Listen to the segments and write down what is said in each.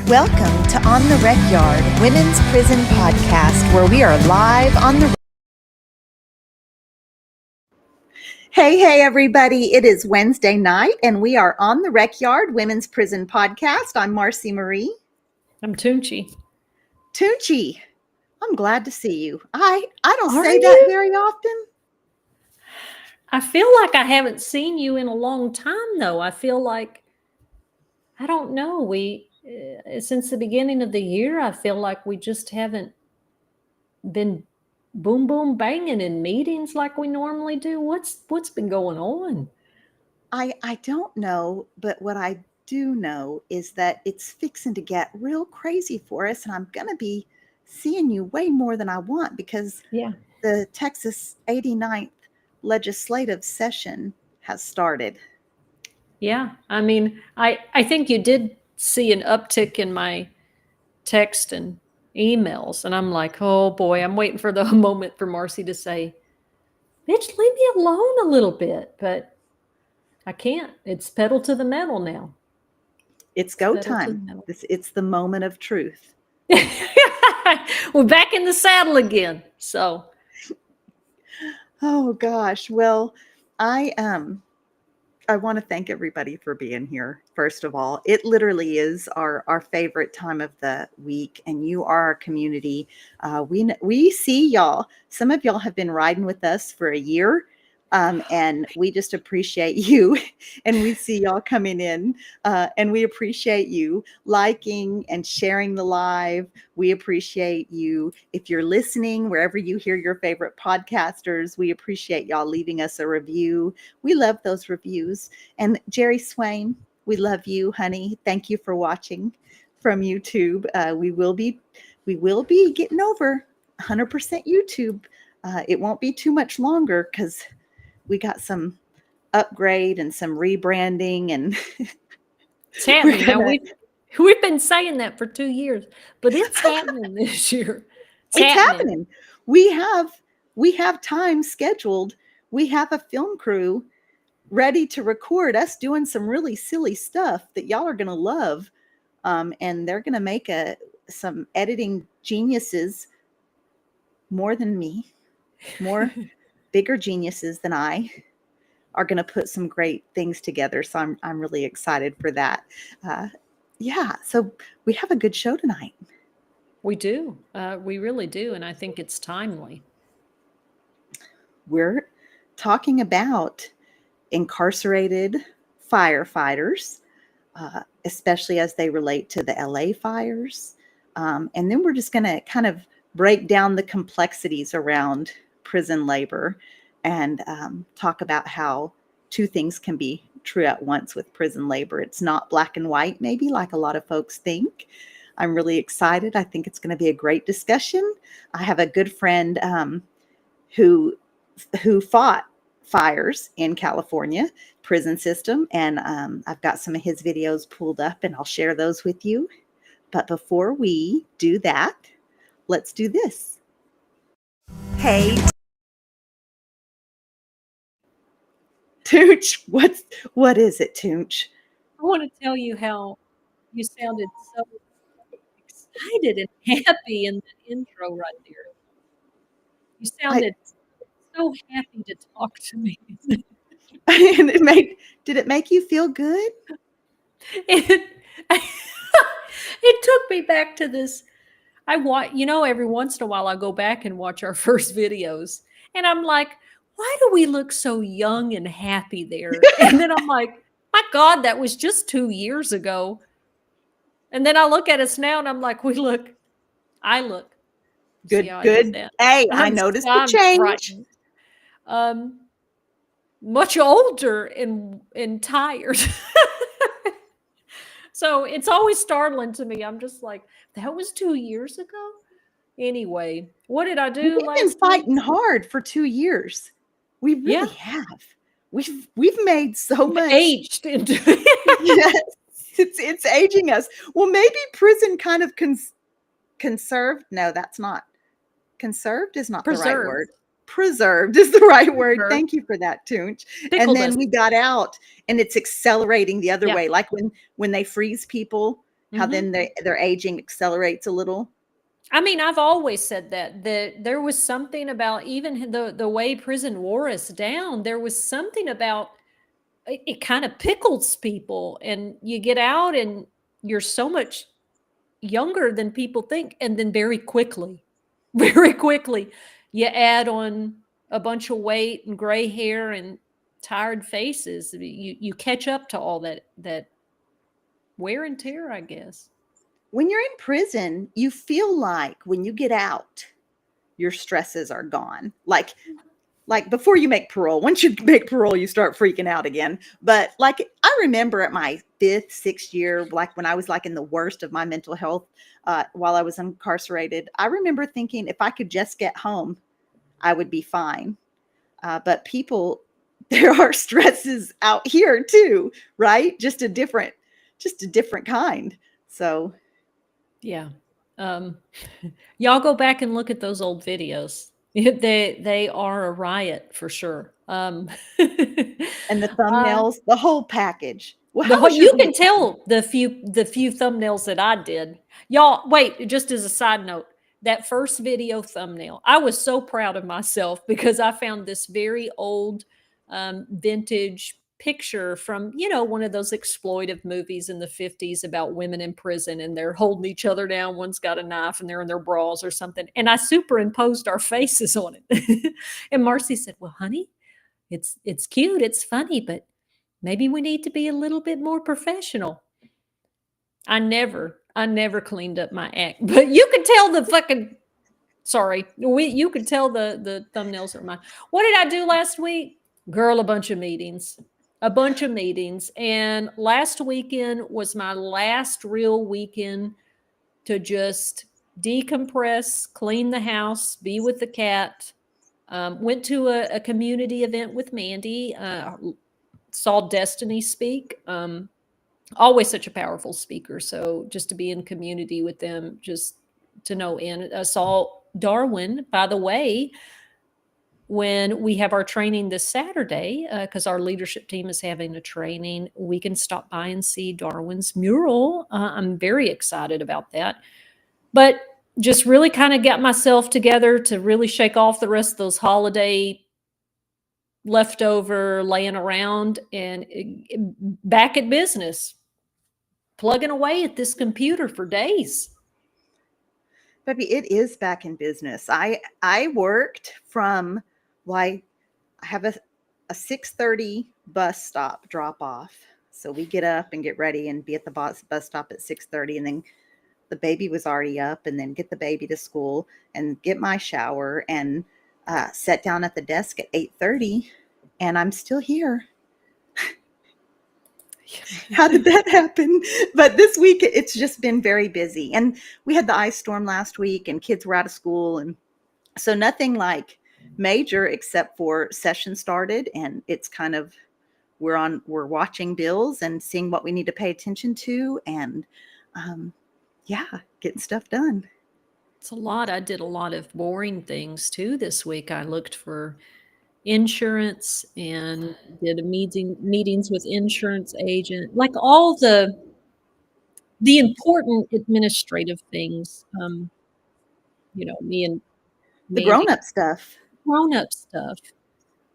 Welcome to On the Recyard, Women's Prison Podcast, where we are live on the... Hey, everybody. It is Wednesday night, and we are On the Recyard, Women's Prison Podcast. I'm Marcy Marie. I'm Tunchi. Tunchi, I'm glad to see you. I don't say that very often. I feel like I haven't seen you in a long time, though. I feel like, I don't know, since the beginning of the year, I feel like we just haven't been boom, boom, banging in meetings like we normally do. What's been going on? I don't know, but what I do know is that it's fixing to get real crazy for us, and I'm going to be seeing you way more than I want because the Texas 89th legislative session has started. Yeah, I mean, I think you did see an uptick in my text and emails, and I'm like, oh boy, I'm waiting for the moment for Marcy to say, bitch, leave me alone a little bit, but I can't. It's pedal to the metal now. It's go time. It's the moment of truth. We're back in the saddle again. So, oh gosh. Well, I want to thank everybody for being here. First of all, it literally is our favorite time of the week, and you are our community. We see y'all. Some of y'all have been riding with us for a year. And we just appreciate you, and we see y'all coming in, and we appreciate you liking and sharing the live. We appreciate you. If you're listening, wherever you hear your favorite podcasters, we appreciate y'all leaving us a review. We love those reviews. And Jerry Swain, we love you, honey. Thank you for watching from YouTube. We will be getting over 100% YouTube. It won't be too much longer because we got some upgrade and some rebranding, and it's happening. Now, we've been saying that for 2 years, but it's happening this year. It's happening. We have time scheduled. We have a film crew ready to record us doing some really silly stuff that y'all are going to love. And they're going to make some editing geniuses more than me, bigger geniuses than I are going to put some great things together. So I'm really excited for that. So we have a good show tonight. We do. We really do. And I think it's timely. We're talking about incarcerated firefighters, especially as they relate to the LA fires. And then we're just going to kind of break down the complexities around prison labor and talk about how two things can be true at once with prison labor. It's not black and white, maybe, like a lot of folks think. I'm really excited. I think it's going to be a great discussion. I have a good friend who fought fires in California prison system, and I've got some of his videos pulled up, and I'll share those with you. But before we do that, let's do this. Hey, Tooch, what is it, Tooch? I want to tell you how you sounded so excited and happy in the intro right there. You sounded so happy to talk to me. Did it make you feel good? It took me back to this. Every once in a while I go back and watch our first videos, and I'm like, why do we look so young and happy there? And then I'm like, my God, that was just 2 years ago. And then I look at us now and I'm like, I look. Good. Hey, I noticed the change. Much older and tired. So it's always startling to me. I'm just like, that was 2 years ago? Anyway, what did I do last week? We've been fighting hard for 2 years. We really have. We've made so much. Aged into yes, it's aging us. Well, maybe prison kind of conserved. No, that's not. Conserved is not the right word. Preserved is the right word. Thank you for that, Toonch. And then we got out, and it's accelerating the other way. Like when they freeze people, how then their aging accelerates a little. I mean, I've always said that there was something about even the way prison wore us down. There was something about it kind of pickles people, and you get out and you're so much younger than people think, and then very quickly, very quickly, you add on a bunch of weight and gray hair and tired faces. You catch up to all that wear and tear, I guess. When you're in prison, you feel like when you get out, your stresses are gone. Like before you make parole. Once you make parole, you start freaking out again. But like I remember at my 5th, 6th year, like when I was like in the worst of my mental health while I was incarcerated, I remember thinking if I could just get home, I would be fine. But people, there are stresses out here too, right? Just a different kind. So Yeah. Y'all go back and look at those old videos. They are a riot for sure. and the Uh, thumbnails, the whole package. Well, the how whole was your you can week? tell the few thumbnails that I did. Y'all, wait, just as a side note, that first video thumbnail, I was so proud of myself because I found this very old vintage picture from, one of those exploitive movies in the 50s about women in prison and they're holding each other down. One's got a knife and they're in their bras or something. And I superimposed our faces on it. And Marcy said, "Well, honey, it's cute, it's funny, but maybe we need to be a little bit more professional." I never cleaned up my act, but you can tell the fucking sorry, you could tell the thumbnails are mine. What did I do last week? Girl, a bunch of meetings. A bunch of meetings. And last weekend was my last real weekend to just decompress, clean the house, be with the cat. Went to a community event with Mandy, saw Destiny speak. Always such a powerful speaker. So just to be in community with them, just to know. And I saw Darwin, by the way, when we have our training this Saturday, because our leadership team is having a training, we can stop by and see Darwin's mural. I'm very excited about that. But just really kind of got myself together to really shake off the rest of those holiday leftover laying around and back at business, plugging away at this computer for days. Baby, it is back in business. I worked from like I have a 6:30 bus stop drop off. So we get up and get ready and be at the bus stop at 6:30, and then the baby was already up, and then get the baby to school and get my shower and sit down at the desk at 8:30, and I'm still here. How did that happen? But this week it's just been very busy. And we had the ice storm last week and kids were out of school. And so nothing like major except for session started. And it's kind of, we're watching bills and seeing what we need to pay attention to. And yeah, getting stuff done. It's a lot. I did a lot of boring things too this week. I looked for insurance and did a meetings with insurance agent, like all the important administrative things. Me and The Mandy, grown up stuff. grown up stuff.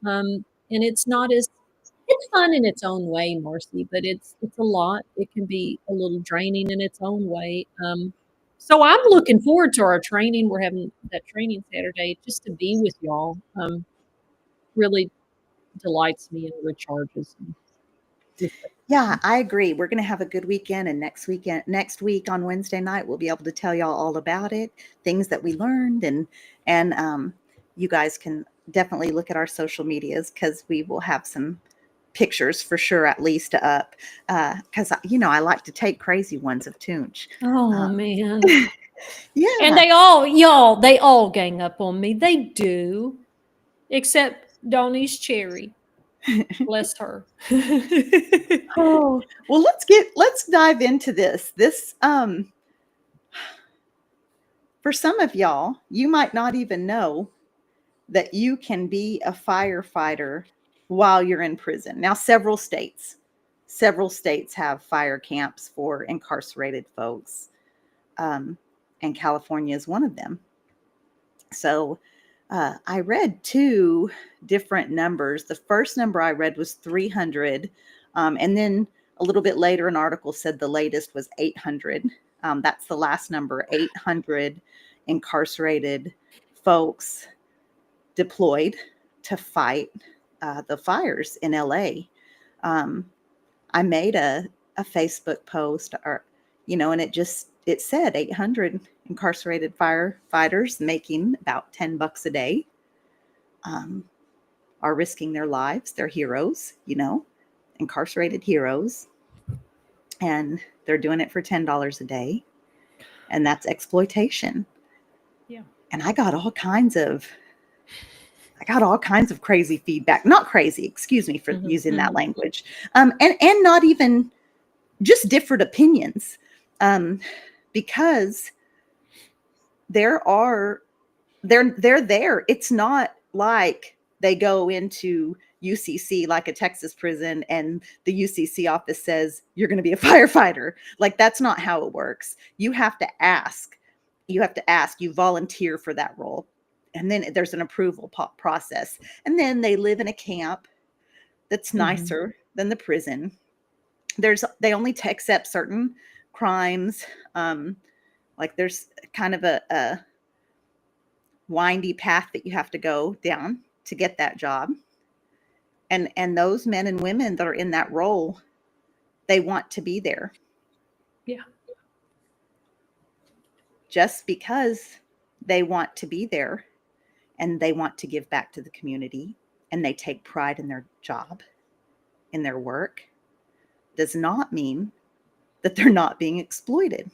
And it's not as it's fun in its own way, Marcy, but it's a lot. It can be a little draining in its own way. So I'm looking forward to our training. We're having that training Saturday just to be with y'all. Really delights me and recharges me. Yeah, I agree. We're going to have a good weekend, and next week on Wednesday night, we'll be able to tell y'all all about it, things that we learned, and you guys can definitely look at our social medias because we will have some pictures for sure, at least up, because I like to take crazy ones of Tunch. Oh man. And Yeah, they all gang up on me. They do. Except Donnie's Cherry. Bless her. oh well, let's dive into this. For some of y'all, you might not even know that you can be a firefighter while you're in prison. Now, several states several states have fire camps for incarcerated folks, and California is one of them. So I read two different numbers. The first number I read was 300, and then a little bit later, an article said the latest was 800. That's the last number, 800 incarcerated folks deployed to fight the fires in LA. I made a Facebook post, or and it said 800 incarcerated firefighters making about $10 a day, are risking their lives. They're heroes, incarcerated heroes, and they're doing it for $10 a day, and that's exploitation. Yeah. And I got all kinds of crazy feedback. Not crazy, excuse me for using that language. And not even just different opinions. Because they're there. It's not like they go into UCC, like a Texas prison, and the UCC office says, you're going to be a firefighter. Like, that's not how it works. You have to ask. You volunteer for that role. And then there's an approval process. And then they live in a camp that's nicer than the prison. They only accept certain crimes. Like, there's kind of a windy path that you have to go down to get that job. And those men and women that are in that role, they want to be there. Yeah. Just because they want to be there and they want to give back to the community and they take pride in their job, in their work, does not mean that they're not being exploited.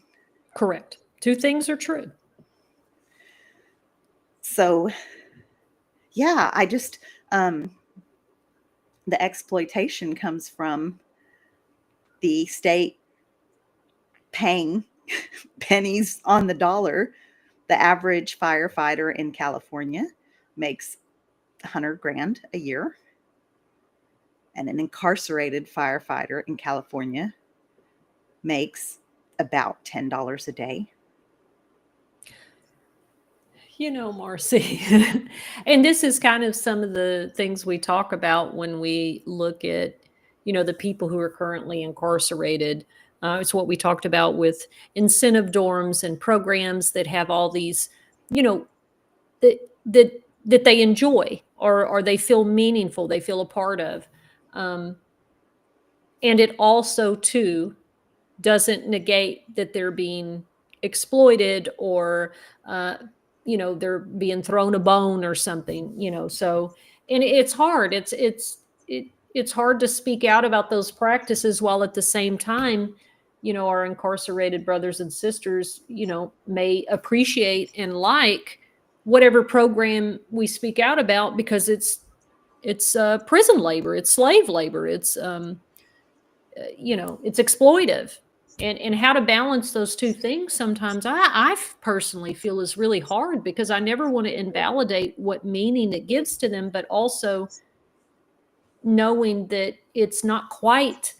Correct. Two things are true. So, yeah, I just, the exploitation comes from the state paying pennies on the dollar. The average firefighter in California makes $100,000 a year. And an incarcerated firefighter in California makes about $10 a day. Marcy, and this is kind of some of the things we talk about when we look at, the people who are currently incarcerated. It's what we talked about with incentive dorms and programs that have all these, that they enjoy or they feel meaningful, they feel a part of. And it also, too, doesn't negate that they're being exploited or, they're being thrown a bone or something, so, and it's hard. It's hard to speak out about those practices while at the same time, our incarcerated brothers and sisters, may appreciate and like whatever program we speak out about, because it's prison labor, it's slave labor, it's exploitive. And how to balance those two things sometimes I personally feel is really hard, because I never want to invalidate what meaning it gives to them, but also knowing that it's not quite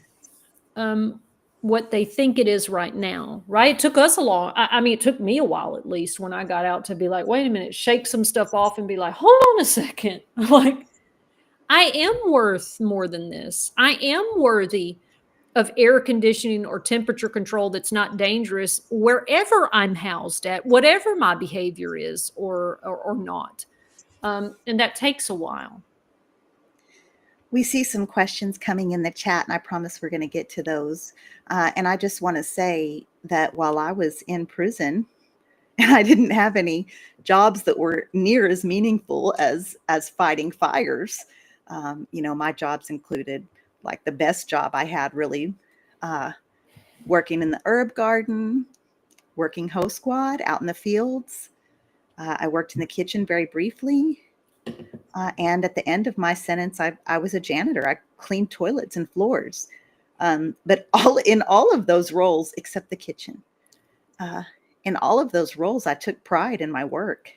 what they think it is right now, right? It took us it took me a while, at least, when I got out, to be like, wait a minute, shake some stuff off and be like, hold on a second. Like, I am worth more than this. I am worthy of air conditioning or temperature control that's not dangerous wherever I'm housed at, whatever my behavior is or not. And that takes a while. We see some questions coming in the chat, and I promise we're going to get to those. And I just want to say that while I was in prison and I didn't have any jobs that were near as meaningful as fighting fires, my jobs included, like, the best job I had, really, working in the herb garden, working host squad out in the fields. I worked in the kitchen very briefly. And at the end of my sentence, I was a janitor. I cleaned toilets and floors. But in all of those roles, except the kitchen, in all of those roles, I took pride in my work.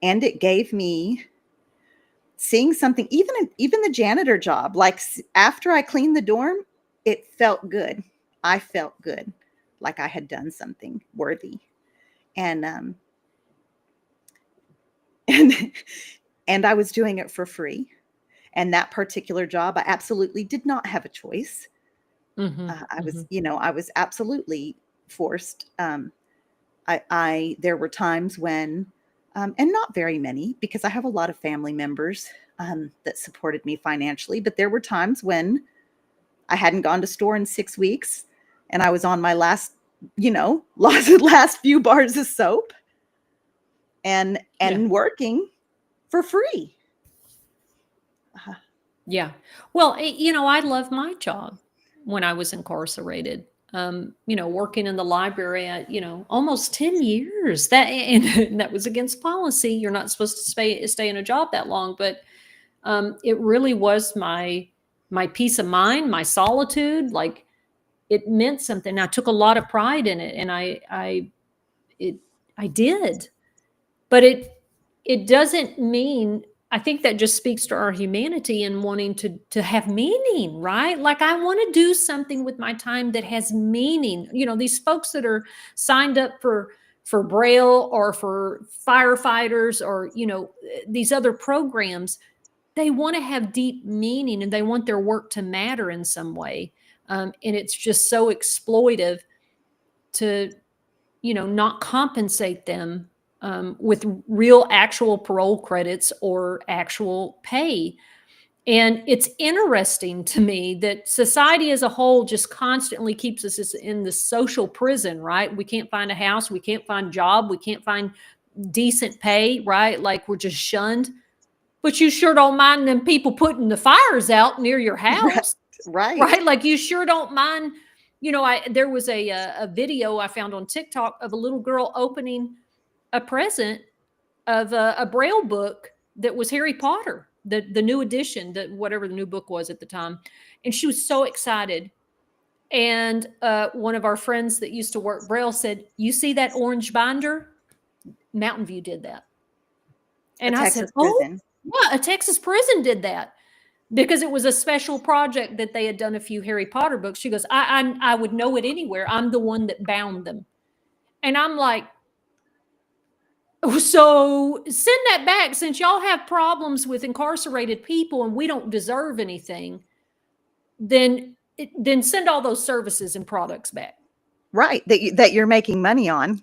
And it gave me seeing something, even the janitor job, like, after I cleaned the dorm, it felt good. I felt good, like I had done something worthy. And and and I was doing it for free. And that particular job, I absolutely did not have a choice. Mhm. I was, Mhm. I was absolutely forced. There were times when, and not very many, because I have a lot of family members that supported me financially, but there were times when I hadn't gone to store in 6 weeks, and I was on my last, last few bars of soap, and Yeah. working for free. Uh, Yeah. Well, I love my job when I was incarcerated. Working in the library, almost 10 years. And that was against policy. You're not supposed to stay in a job that long, but it really was my peace of mind, my solitude. Like, it meant something. I took a lot of pride in it, and it I did. But it doesn't mean, I think that just speaks to our humanity and wanting to have meaning, right? Like, I want to do something with my time that has meaning. These folks that are signed up for Braille or for firefighters, or these other programs, they want to have deep meaning, and they want their work to matter in some way. And it's just so exploitive to not compensate them with real actual parole credits or actual pay. And it's interesting to me that society as a whole just constantly keeps us in the social prison, right? We can't find a house, we can't find a job, we can't find decent pay, right? Like, we're just shunned. But you sure don't mind them people putting the fires out near your right, house, right, right? Like, you sure don't mind. There was a video I found on TikTok of a little girl opening a present of a Braille book that was Harry Potter, the new edition, that whatever the new book was at the time, and she was so excited. And one of our friends that used to work Braille said, "You see that orange binder? Mountain View did that." a And I said, Texas "Oh, prison. yeah, a Texas prison did that." Because it was a special project that they had done a few Harry Potter books. She goes, I would know it anywhere. I'm the one that bound them. And I'm like, "Oh, so send that back, since y'all have problems with incarcerated people and we don't deserve anything. Then send all those services and products back." Right, that you're making money on.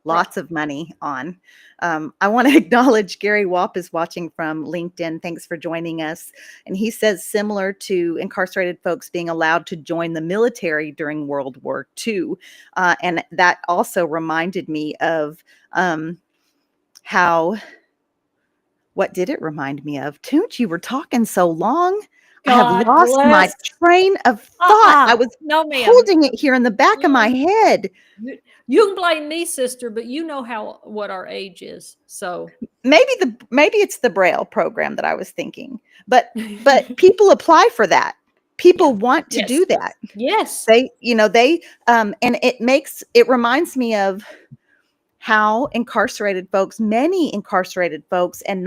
Right. Lots of money on. I want to acknowledge Gary Wap is watching from LinkedIn. Thanks for joining us. And he says, similar to incarcerated folks being allowed to join the military during World War II. And that also reminded me of how, what did it remind me of? Toonch, you were talking so long. I have God lost my bless. train of thought. I was No, ma'am. holding it here in the back of my Mm. head. You can blame me, sister, but you know what our age is. So Maybe it's the Braille program that I was thinking, but people apply for that. yeah. People want to Yes. do that. Yes. And it reminds me of how incarcerated folks, many incarcerated folks, and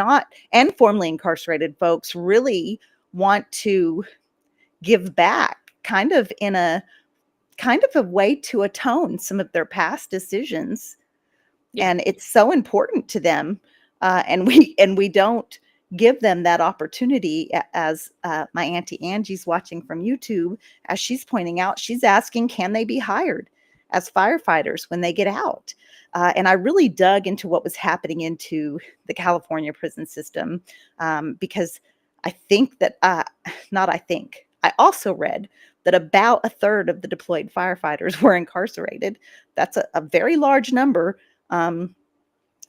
formerly incarcerated folks, really want to give back, kind of a way to atone some of their past decisions. Yeah. And it's so important to them, and we don't give them that opportunity. As my auntie Angie's watching from YouTube, as she's pointing out, she's asking, can they be hired as firefighters when they get out? And I really dug into what was happening into the California prison system, because I think that not I think I also read that about a third of the deployed firefighters were incarcerated. That's a very large number, um,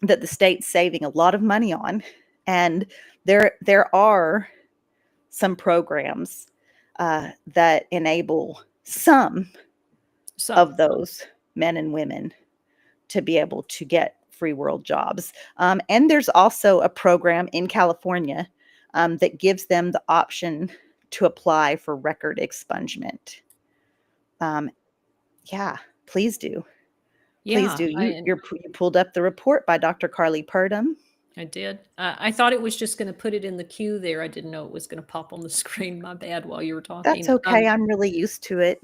that the state's saving a lot of money on. And there are some programs that enable some Some. of those men and women to be able to get free world jobs. And there's also a program in California that gives them the option to apply for record expungement. Um, yeah, please do. Please Yeah. do. You pulled up the report by Dr. Carly Purdom. I did. I thought it was just going to put it in the queue there. I didn't know it was going to pop on the screen. My bad while you were That's talking. okay, I'm really used to it.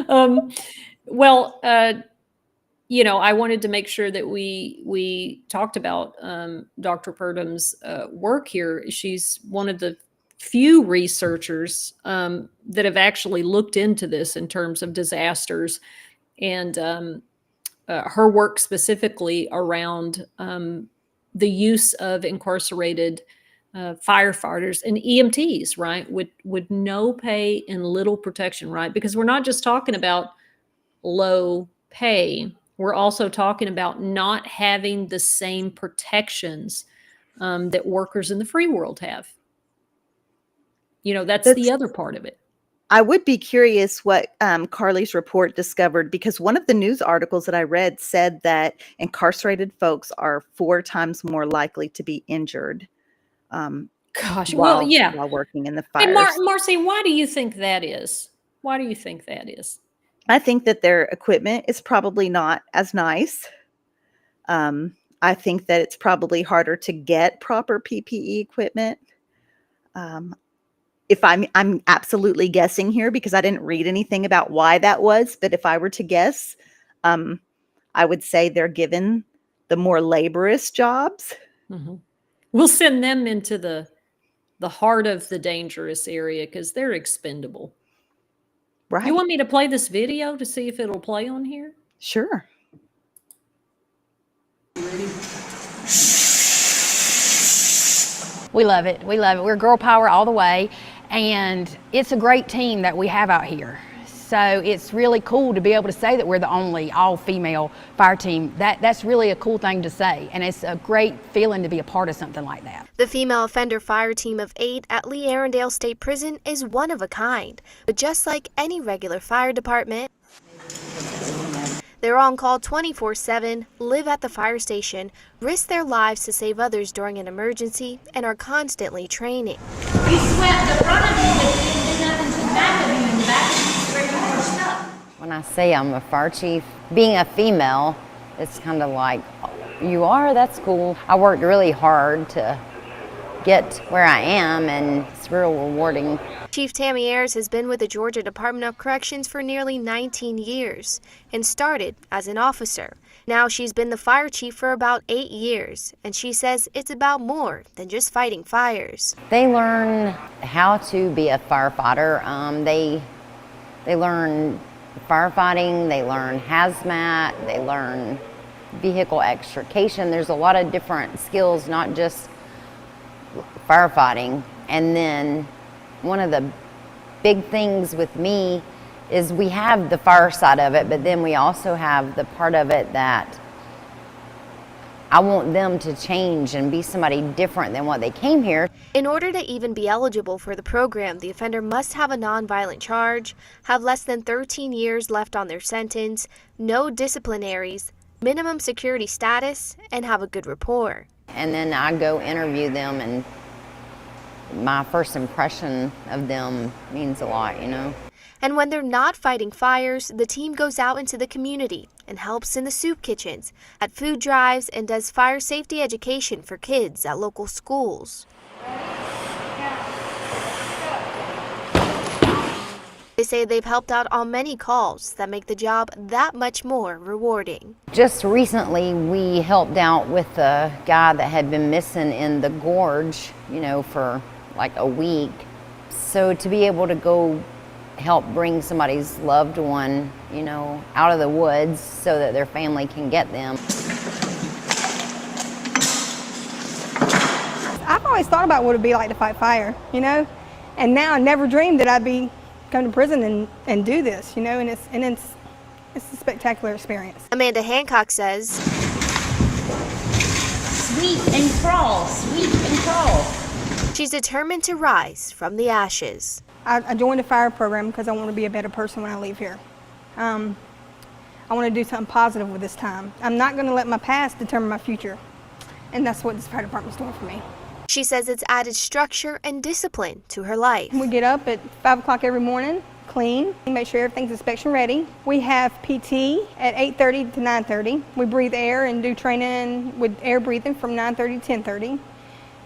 um, well, I wanted to make sure that we talked about Dr. Purdham's work here. She's one of the few researchers that have actually looked into this in terms of disasters, and her work specifically around the use of incarcerated firefighters and EMTs, right, with no pay and little protection, right? Because we're not just talking about low pay. We're also talking about not having the same protections that workers in the free world have. That's the That's other part of it. I would be curious what Carly's report discovered, because one of the news articles that I read said that incarcerated folks are 4 times more likely to be injured Gosh, well, while yeah. working in the Hey, fires. Marcy, why do you think that is? Why do you think that is? I think that their equipment is probably not as nice. I think that it's probably harder to get proper PPE equipment. If I'm absolutely guessing here because I didn't read anything about why that was, but if I were to guess, I would say they're given the more laborious jobs. Mm-hmm. We'll send them into the heart of the dangerous area because they're expendable. Right. You want me to play this video to see if it'll play on here? Sure. We love it. We love it. We're girl power all the way, and it's a great team that we have out here. So it's really cool to be able to say that we're the only all-female fire team. That's really a cool thing to say, and it's a great feeling to be a part of something like that. The female offender fire team of 8 at Lee Arundel State Prison is one of a kind, but just like any regular fire department, they're on call 24/7, live at the fire station, risk their lives to save others during an emergency, and are constantly training. You swept the front of you, but you didn't do nothing to the back of you, and the back of you is where you were stuck. When I say I'm a fire chief, being a female, it's kind of like, you are? That's cool. I worked really hard to get where I am, and it's real rewarding. Chief Tammy Ayers has been with the Georgia Department of Corrections for nearly 19 years and started as an officer. Now she's been the fire chief for about 8 years, and she says it's about more than just fighting fires. They learn how to be a firefighter. They learn firefighting, they learn hazmat, they learn vehicle extrication. There's a lot of different skills, not just firefighting. And then one of the big things with me is we have the fire side of it, but then we also have the part of it that I want them to change and be somebody different than what they came here. In order to even be eligible for the program, the offender must have a nonviolent charge, have less than 13 years left on their sentence, no disciplinaries, minimum security status, and have a good rapport. And then I go interview them, and my first impression of them means a lot, And when they're not fighting fires, the team goes out into the community and helps in the soup kitchens, at food drives, and does fire safety education for kids at local schools. They say they've helped out on many calls that make the job that much more rewarding. Just recently, we helped out with a guy that had been missing in the gorge, for like a week. So to be able to go help bring somebody's loved one, out of the woods so that their family can get them. I've always thought about what it would be like to fight fire, and now I never dreamed that I'd be come to prison and do this, and it's a spectacular experience. Amanda Hancock says, Sweep and crawl, sweep and crawl. she's determined to rise from the ashes. I joined the fire program because I want to be a better person when I leave here. I want to do something positive with this time. I'm not going to let my past determine my future, and that's what this fire department's doing for me. She says it's added structure and discipline to her life. We get up at 5 o'clock every morning, clean, make sure everything's inspection ready. We have PT at 8:30 to 9:30. We breathe air and do training with air breathing from 9:30 to 10:30.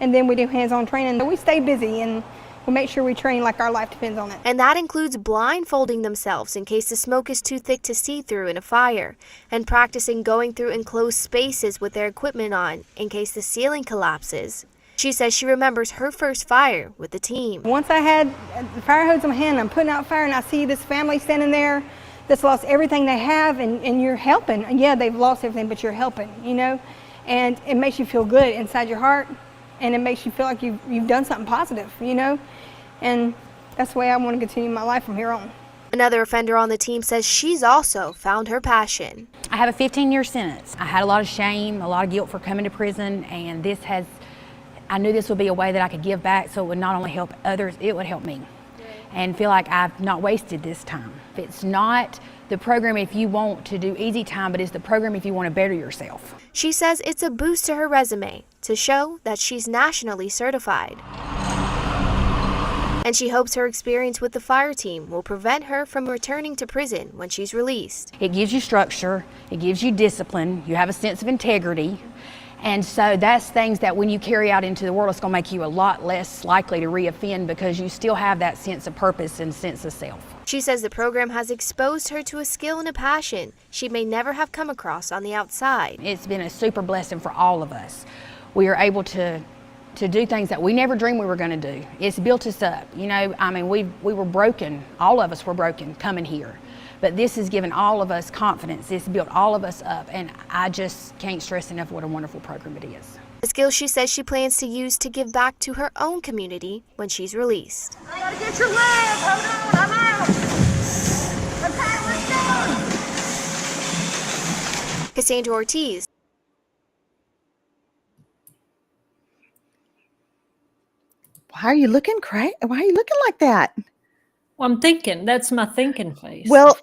And then we do hands-on training. We stay busy and we make sure we train like our life depends on it. And that includes blindfolding themselves in case the smoke is too thick to see through in a fire, and practicing going through enclosed spaces with their equipment on in case the ceiling collapses. She says she remembers her first fire with the team. Once I had the fire hose in my hand, I'm putting out fire and I see this family standing there that's lost everything they have, and you're helping. And yeah, they've lost everything, but you're helping, you know? And it makes you feel good inside your heart, and it makes you feel like you've done something positive, you know? And that's the way I want to continue my life from here on. Another offender on the team says she's also found her passion. I have a 15-year sentence. I had a lot of shame, a lot of guilt for coming to prison, and I knew this would be a way that I could give back, so it would not only help others, it would help me. And feel like I've not wasted this time. It's not the program if you want to do easy time, but it's the program if you want to better yourself. She says it's a boost to her resume to show that she's nationally certified. And she hopes her experience with the fire team will prevent her from returning to prison when she's released. It gives you structure, it gives you discipline, you have a sense of integrity. And so that's things that when you carry out into the world, it's going to make you a lot less likely to reoffend because you still have that sense of purpose and sense of self. She says the program has exposed her to a skill and a passion she may never have come across on the outside. It's been a super blessing for all of us. We are able to do things that we never dreamed we were going to do. It's built us up. You know, I mean, we were broken. All of us were broken coming here. But this has given all of us confidence. It's built all of us up. And I just can't stress enough what a wonderful program it is. A skill she says she plans to use to give back to her own community when she's released. I gotta get your leg. Hold on, I'm out. Okay, let's go. Cassandra Ortiz. Why are you looking Why are you looking like that? Well, I'm thinking. That's my thinking face. Well,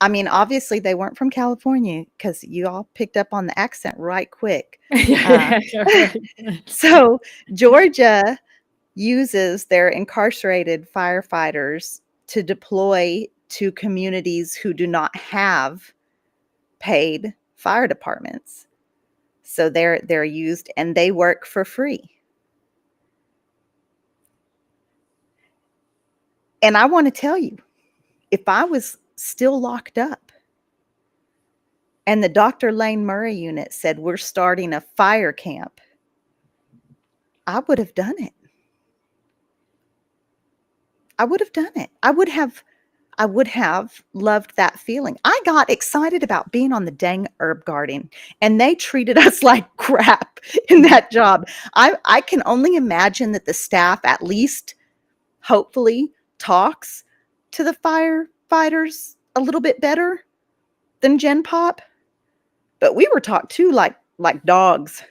I mean, obviously they weren't from California because you all picked up on the accent right quick. So Georgia uses their incarcerated firefighters to deploy to communities who do not have paid fire departments. So they're used and they work for free. And I want to tell you, if I was still locked up and the Dr. Lane Murray unit said, we're starting a fire camp, I would have done it. I would have done it. I would have loved that feeling. I got excited about being on the dang herb garden, and they treated us like crap in that job. I can only imagine that the staff at least, hopefully, talks to the firefighters a little bit better than Gen Pop, but we were talked to like dogs.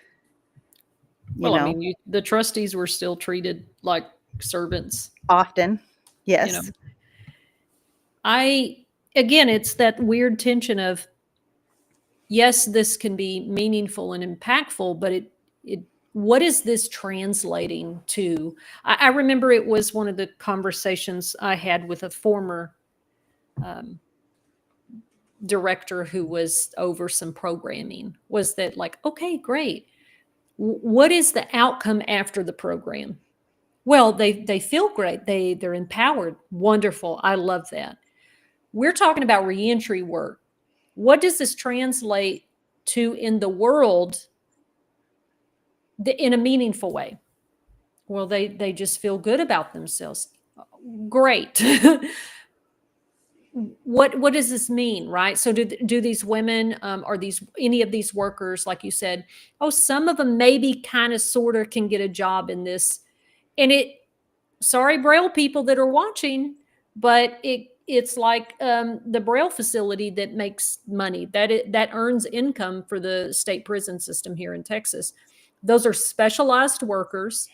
Well, I mean, the trustees were still treated like servants. Often, yes. You know, again, it's that weird tension of, yes, this can be meaningful and impactful, but what is this translating to? I remember it was one of the conversations I had with a former director who was over some programming, was that like, okay, great. What is the outcome after the program? Well, they feel great. They're empowered. Wonderful. I love that. We're talking about reentry work. What does this translate to in the world in a meaningful way? Well, they just feel good about themselves. Great. What does this mean, right? So do these women or any of these workers, like you said, some of them maybe kind of sort of can get a job in this, and sorry Braille people that are watching, but it's like the Braille facility that makes money, that earns income for the state prison system here in Texas. Those are specialized workers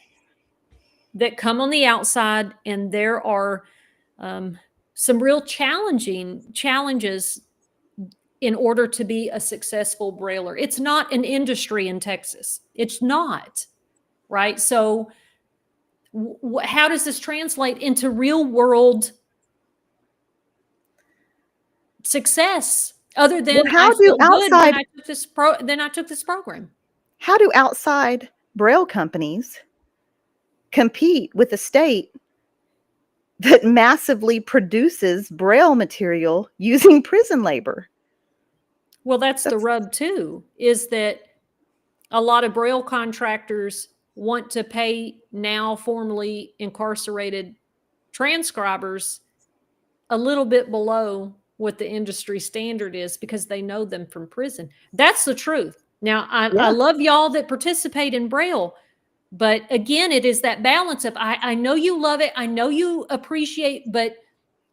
that come on the outside, and there are some real challenges in order to be a successful Brailer. It's not an industry in Texas. It's not, right? So how does this translate into real world success other Well, than how I do feel good when outside I took this then I took this program. how do outside Braille companies compete with a state that massively produces Braille material using prison labor? Well, that's the That's rub too, is that a lot of Braille contractors want to pay now formerly incarcerated transcribers a little bit below what the industry standard is because they know them from prison. That's the truth. Now, I yeah. love y'all that participate in Braille, but again, it is that balance of I know you love it, I know you appreciate, but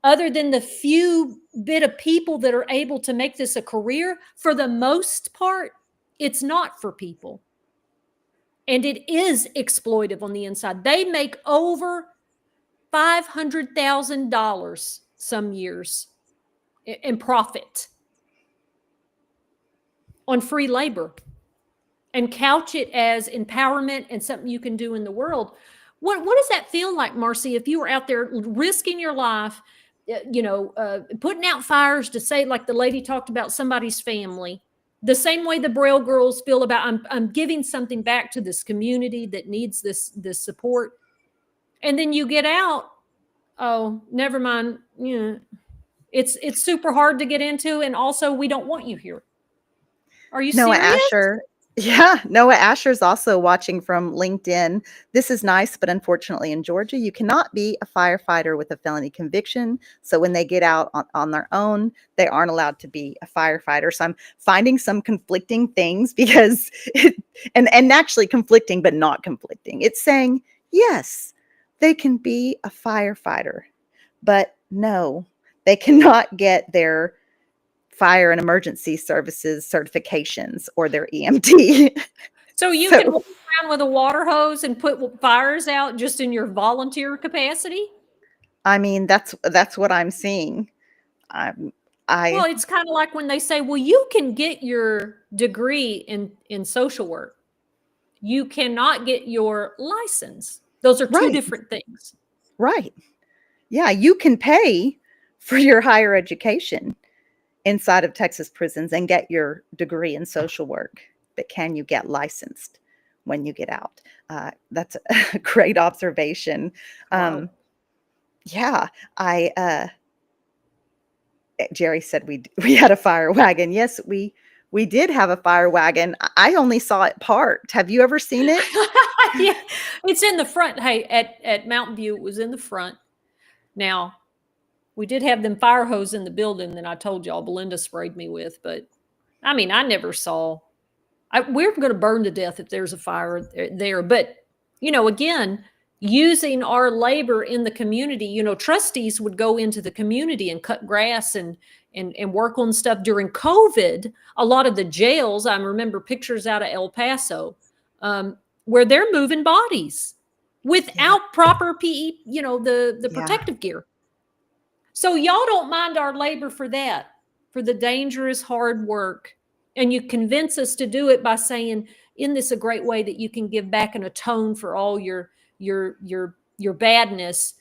other than the few bit of people that are able to make this a career, for the most part, it's not for people. And it is exploitive on the inside. They make over $500,000 some years in profit on free labor and couch it as empowerment and something you can do in the world. What does that feel like, Marcy, if you were out there risking your life, putting out fires to say, like the lady talked about somebody's family, the same way the Braille girls feel about I'm giving something back to this community that needs this support, and then you get out, oh, never mind, it's super hard to get into, and also we don't want you here. Are you Noah serious? Asher. Yeah, Noah Asher's also watching from LinkedIn. This is nice, but unfortunately in Georgia, you cannot be a firefighter with a felony conviction. So when they get out on their own, they aren't allowed to be a firefighter. So I'm finding some conflicting things because, and actually conflicting, but not conflicting. It's saying, yes, they can be a firefighter, but no, they cannot get their fire and emergency services certifications or their EMT. So you can walk around with a water hose and put fires out just in your volunteer capacity? I mean, that's what I'm seeing. Well, it's kind of like when they say, well, you can get your degree in social work. You cannot get your license. Those are two Right. different things. Right. Yeah, you can pay for your higher education inside of Texas prisons and get your degree in social work, but can you get licensed when you get out? That's a great observation. Wow. Yeah, Jerry said we had a fire wagon. Yes, we did have a fire wagon. I only saw it parked. Have you ever seen it? Yeah, it's in the front. Hey, at Mountain View, it was in the front. Now, we did have them fire hose in the building that I told y'all Belinda sprayed me with, but I mean, I never saw. We're going to burn to death if there's a fire there. But, again, using our labor in the community, trustees would go into the community and cut grass and work on stuff during COVID. A lot of the jails, I remember pictures out of El Paso, where they're moving bodies without proper PE, the protective gear. So y'all don't mind our labor for that, for the dangerous, hard work. And you convince us to do it by saying, isn't this a great way that you can give back and atone for all your badness?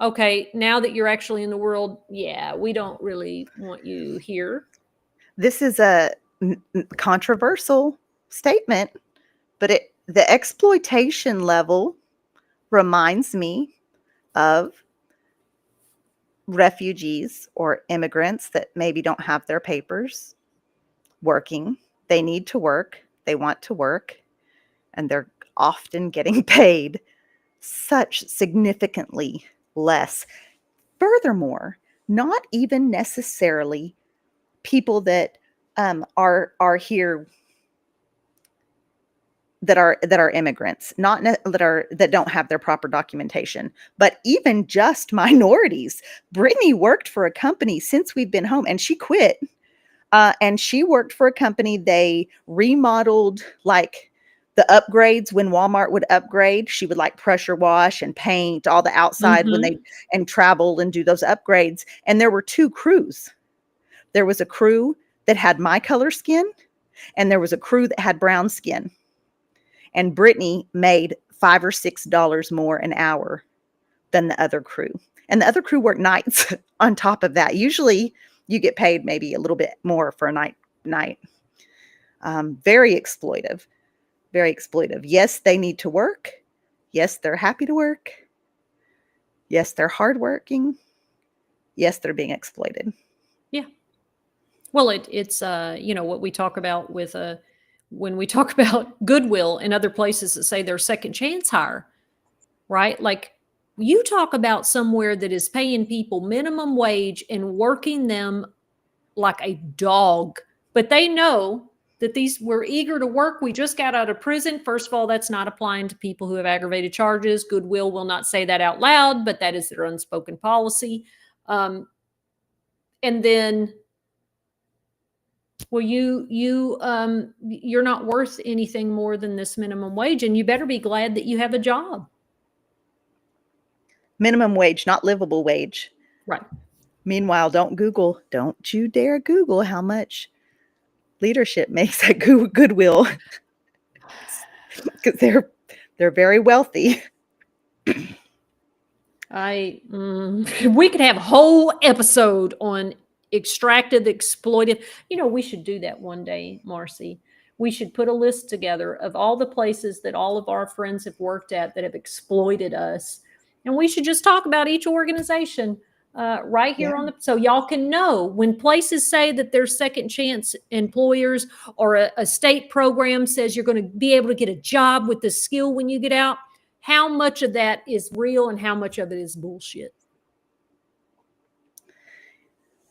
Okay, now that you're actually in the world, yeah, we don't really want you here. This is a controversial statement, but the exploitation level reminds me of refugees or immigrants that maybe don't have their papers working. They need to work, they want to work, and they're often getting paid such significantly less. Furthermore, not even necessarily people that are here that are immigrants, that don't have their proper documentation, but even just minorities. Brittany worked for a company since we've been home, and she quit. And she worked for a company. They remodeled like the upgrades when Walmart would upgrade. She would like pressure wash and paint all the outside when they and travel and do those upgrades. And there were two crews. There was a crew that had my color skin, and there was a crew that had brown skin. And Brittany made $5 or $6 more an hour than the other crew. And the other crew worked nights on top of that. Usually you get paid maybe a little bit more for a night. Very exploitive, very exploitive. Yes, they need to work. Yes, they're happy to work. Yes, they're hardworking. Yes, they're being exploited. Yeah. Well, it's what we talk about with when we talk about Goodwill and other places that say they're second chance hire, right? Like you talk about somewhere that is paying people minimum wage and working them like a dog, but they know that we're eager to work. We just got out of prison. First of all, that's not applying to people who have aggravated charges. Goodwill will not say that out loud, but that is their unspoken policy. And then, well, you're not worth anything more than this minimum wage, and you better be glad that you have a job. Minimum wage, not livable wage. Right. Meanwhile, don't you dare Google how much leadership makes at Goodwill, because they're very wealthy. We could have a whole episode on extractive, exploitive. We should do that one day, Marcy. We should put a list together of all the places that all of our friends have worked at that have exploited us. And we should just talk about each organization right here on so y'all can know when places say that they're second chance employers, or a state program says you're going to be able to get a job with the skill when you get out. How much of that is real and how much of it is bullshit?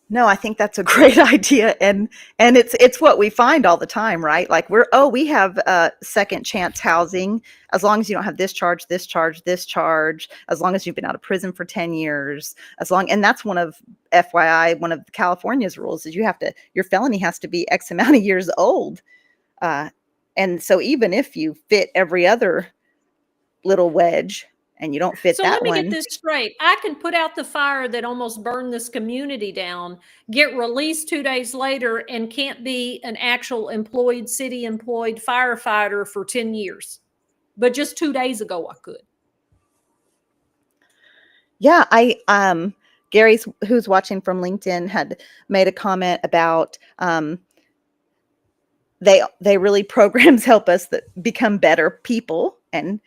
No, I think that's a great idea. And it's what we find all the time, right? Like we have second chance housing as long as you don't have this charge, as long as you've been out of prison for 10 years, and that's one of California's rules is your felony has to be X amount of years old. And so even if you fit every other little wedge and you don't fit that one. So let me get this straight. I can put out the fire that almost burned this community down, get released 2 days later, and can't be an actual city employed firefighter for 10 years. But just 2 days ago, I could. Yeah, Gary, who's watching from LinkedIn, had made a comment about they really programs help us that become better people and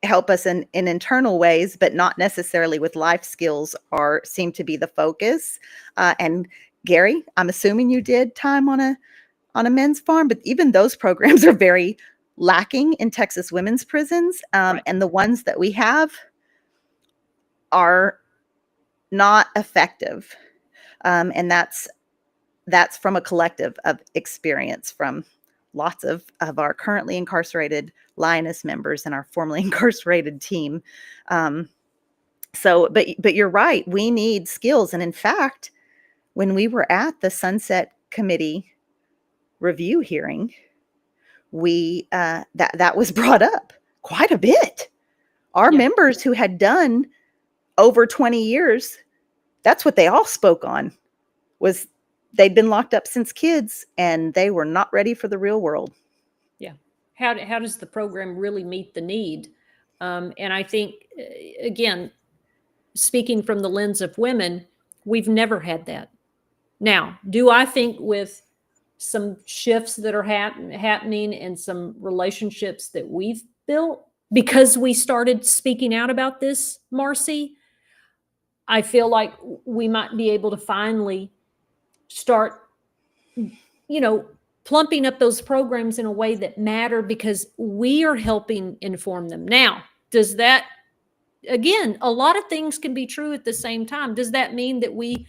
help us in internal ways, but not necessarily with life skills seem to be the focus. And Gary, I'm assuming you did time on a men's farm, but even those programs are very lacking in Texas women's prisons. Right. And the ones that we have are not effective. And that's from a collective of experience from lots of our currently incarcerated Lioness members and our formerly incarcerated team. But you're right. We need skills. And in fact, when we were at the Sunset Committee review hearing, that was brought up quite a bit. Our members who had done over 20 years, that's what they all spoke on, was they'd been locked up since kids and they were not ready for the real world. Yeah. How does the program really meet the need? And I think, again, speaking from the lens of women, we've never had that. Now, do I think with some shifts that are happening and some relationships that we've built because we started speaking out about this, Marcy, I feel like we might be able to finally start, plumping up those programs in a way that matter because we are helping inform them. Now, does that, again, a lot of things can be true at the same time. Does that mean that we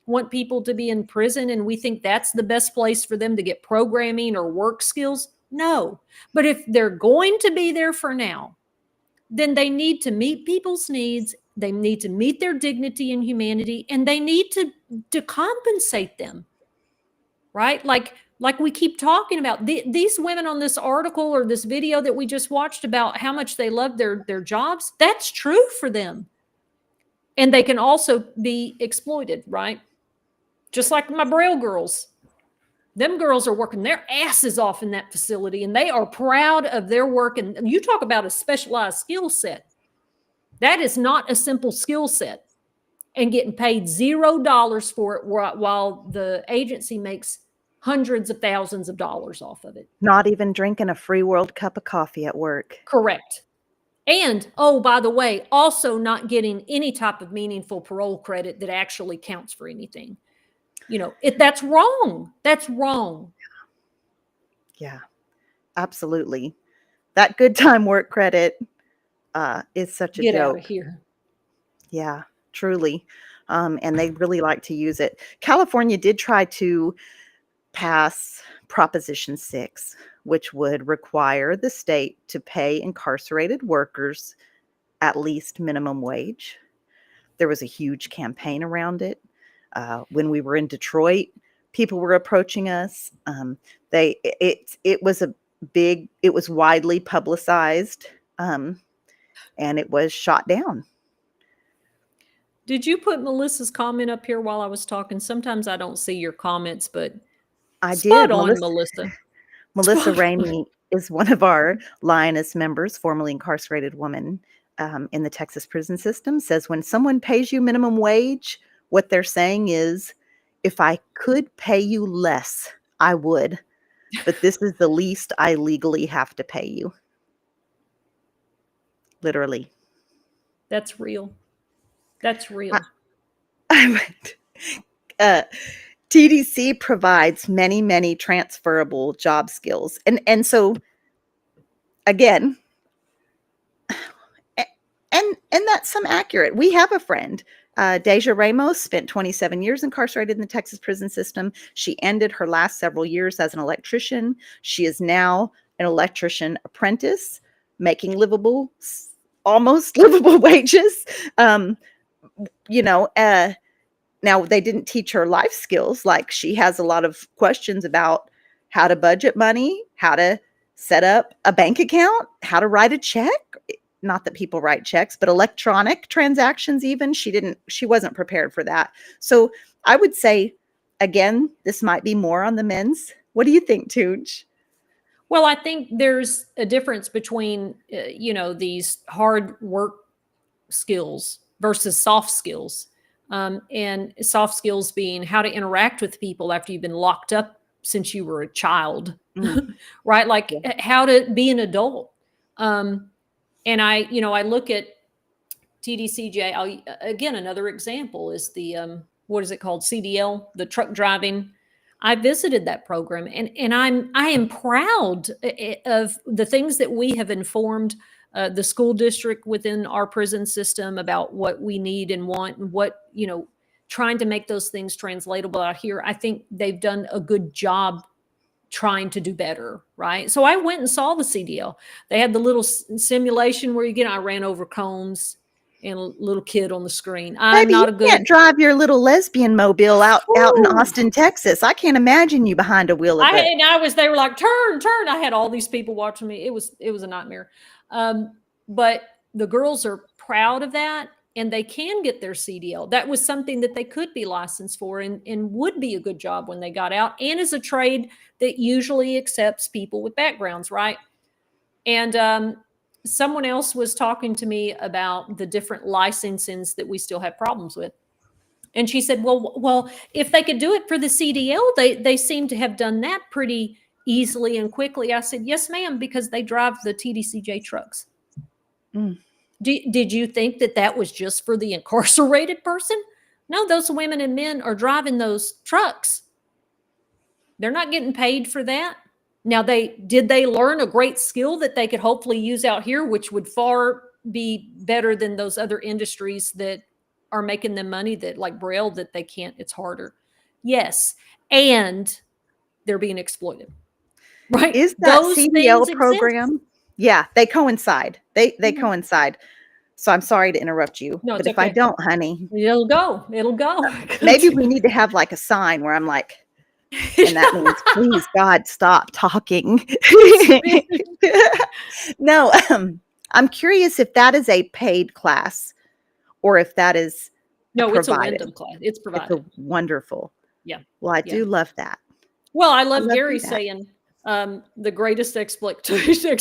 want people to be in prison and we think that's the best place for them to get programming or work skills? No. But if they're going to be there for now, then they need to meet people's needs. They need to meet their dignity and humanity, and they need to compensate them, right? Like we keep talking about these women on this article or this video that we just watched about how much they love their jobs. That's true for them. And they can also be exploited, right? Just like my Braille girls. Them girls are working their asses off in that facility and they are proud of their work. And you talk about a specialized skill set. That is not a simple skill set. and getting paid $0 for it while the agency makes hundreds of thousands of dollars off of it. Not even drinking a free world cup of coffee at work. Correct. And, oh, by the way, also not getting any type of meaningful parole credit that actually counts for anything. That's wrong. That's wrong. Yeah, absolutely. That good time work credit is such a Get joke. out of here. Yeah, truly. And they really like to use it. California did try to pass Proposition 6, which would require the state to pay incarcerated workers at least minimum wage. There was a huge campaign around it. When we were in Detroit, people were approaching us. It was widely publicized, and it was shot down. Did you put Melissa's comment up here while I was talking? Sometimes I don't see your comments, but I spot did. on, Melissa. Melissa Ramey is one of our Lioness members, formerly incarcerated woman in the Texas prison system, says when someone pays you minimum wage, what they're saying is, if I could pay you less, I would. But this is the least I legally have to pay you. Literally. That's real. That's real. TDC provides many, many transferable job skills. And so, again, and that's some accurate. We have a friend, Deja Ramos, spent 27 years incarcerated in the Texas prison system. She ended her last several years as an electrician. She is now an electrician apprentice, making almost livable wages. Now, they didn't teach her life skills. Like, she has a lot of questions about how to budget money, how to set up a bank account, how to write a check. Not that people write checks, but electronic transactions even. She wasn't prepared for that. So I would say, again, this might be more on the men's. What do you think, Tooch? Well, I think there's a difference between, these hard work skills versus soft skills. And soft skills being how to interact with people after you've been locked up since you were a child, right? Like how to be an adult. And I look at TDCJ. Again, another example is the, what is it called? CDL, the truck driving. I visited that program, and I am proud of the things that we have informed the school district within our prison system about what we need and want, and what, trying to make those things translatable out here. I think they've done a good job trying to do better, right? So I went and saw the CDL. They had the little simulation where I ran over cones and a little kid on the screen. I'm not a good. You can't drive your little lesbian mobile out in Austin, Texas. I can't imagine you behind a wheel of it. They were like, turn. I had all these people watching me. It was a nightmare. But the girls are proud of that, and they can get their CDL. That was something that they could be licensed for and would be a good job when they got out, and is a trade that usually accepts people with backgrounds, right? And someone else was talking to me about the different licensings that we still have problems with. And she said, well, if they could do it for the CDL, they seem to have done that pretty easily and quickly. I said, yes, ma'am, because they drive the TDCJ trucks. Did you think that was just for the incarcerated person? No, those women and men are driving those trucks. They're not getting paid for that. Now, did they learn a great skill that they could hopefully use out here, which would far be better than those other industries that are making them money, that like Braille, that they can't, it's harder. Yes. And they're being exploited. Right. Is that CDL program? Yeah, they coincide. They coincide. So I'm sorry to interrupt you. No, but if I don't, honey. It'll go. Maybe we need to have like a sign where I'm like, and that means, please, God, stop talking. No, I'm curious if that is a paid class or if that is it's a random class. It's provided. It's wonderful. Yeah. Well, I do love that. Well, I love Gary saying the greatest exploitation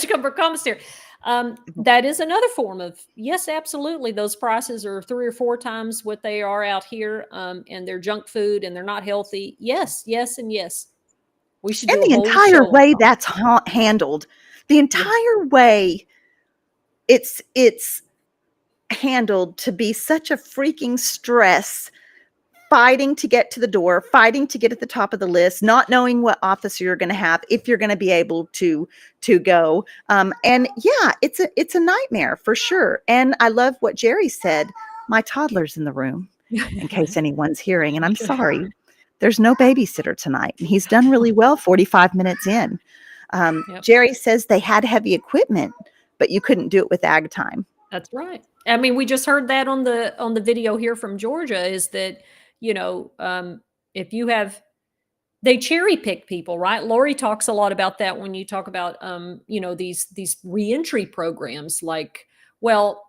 come for commissary. That is another form of, yes, absolutely. Those prices are 3 or 4 times what they are out here, and they're junk food and they're not healthy. Yes, yes, and yes. We should And do a the whole entire show on way that. that's handled, the Yeah. entire way it's handled to be such a freaking stress, fighting to get to the door, fighting to get at the top of the list, not knowing what officer you're going to have, if you're going to be able to go. And yeah, it's a nightmare for sure. And I love what Jerry said. My toddler's in the room, in case anyone's hearing, and I'm sorry. There's no babysitter tonight, and he's done really well 45 minutes in. Yep. Jerry says they had heavy equipment, but you couldn't do it with ag time. That's right. I mean, we just heard that on the video here from Georgia, is that, if you have, they cherry pick people, right? Lori talks a lot about that when you talk about, these reentry programs. Like, well,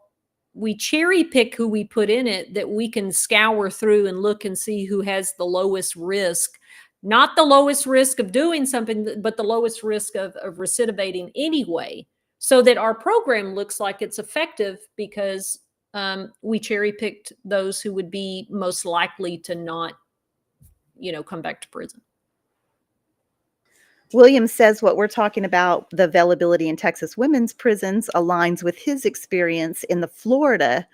we cherry pick who we put in it, that we can scour through and look and see who has the lowest risk, not the lowest risk of doing something, but the lowest risk of recidivating anyway, so that our program looks like it's effective, because we cherry picked those who would be most likely to not, come back to prison. William says what we're talking about, the availability in Texas women's prisons, aligns with his experience in the Florida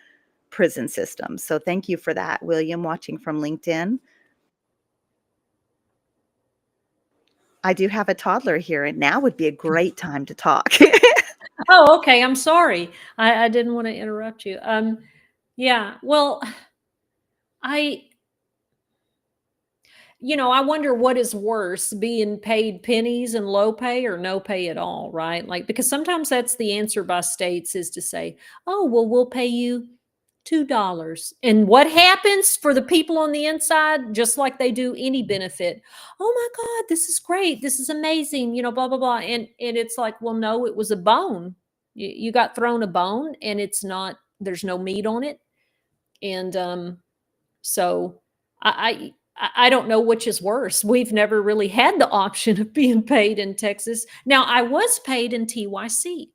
prison system. So thank you for that, William, watching from LinkedIn. I do have a toddler here, and now would be a great time to talk. Oh, okay. I'm sorry. I didn't want to interrupt you. Yeah. Well, I wonder what is worse, being paid pennies and low pay, or no pay at all, right? Like, because sometimes that's the answer by states, is to say, oh, well, we'll pay you $2. And what happens for the people on the inside, just like they do any benefit? Oh my God, this is great. This is amazing, blah, blah, blah. And it's like, well, no, it was a bone. You got thrown a bone, and there's no meat on it. And so I don't know which is worse. We've never really had the option of being paid in Texas. Now, I was paid in TYC.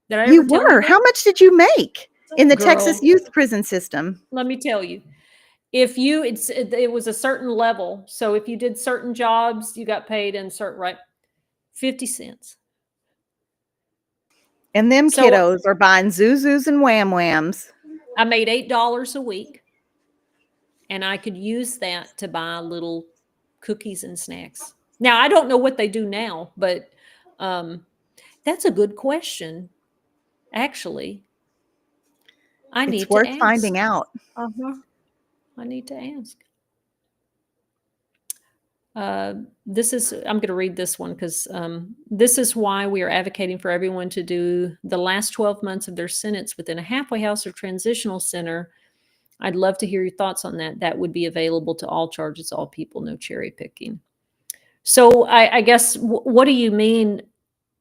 Did I You ever tell you were. that? How much did you make in the Girl, Texas youth prison system? let me tell you. It was a certain level. So if you did certain jobs, you got paid in certain, right, 50 cents. And them So kiddos are buying Zuzus and Wham Whams. I made $8 a week, and I could use that to buy little cookies and snacks. Now, I don't know what they do now, but that's a good question, actually. I need It's worth to ask. finding out. Uh-huh. I need to ask. I'm going to read this one, because this is why we are advocating for everyone to do the last 12 months of their sentence within a halfway house or transitional center. I'd love to hear your thoughts on that. That would be available to all charges, all people, no cherry picking. So I guess, what do you mean?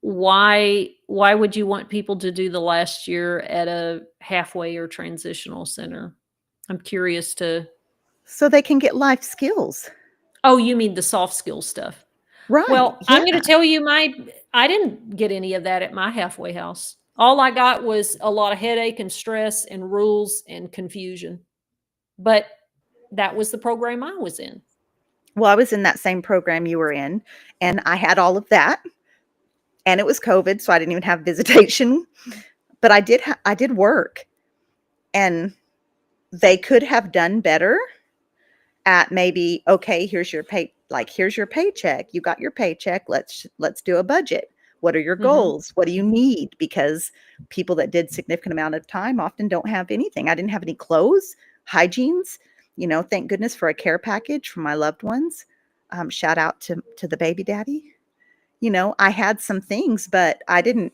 Why would you want people to do the last year at a halfway or transitional center? I'm curious to. So they can get life skills. Oh, you mean the soft skill stuff? Right. Well, yeah. I'm going to tell you, I didn't get any of that at my halfway house. All I got was a lot of headache and stress and rules and confusion. But that was the program I was in. Well, I was in that same program you were in, and I had all of that. And it was COVID, so I didn't even have visitation. But I did work. And they could have done better at maybe, okay, here's your paycheck. You got your paycheck. Let's do a budget. What are your goals? What do you need? Because people that did significant amount of time often don't have anything. I didn't have any clothes, hygienes, thank goodness for a care package for my loved ones. Shout out to the baby daddy. I had some things, but I didn't.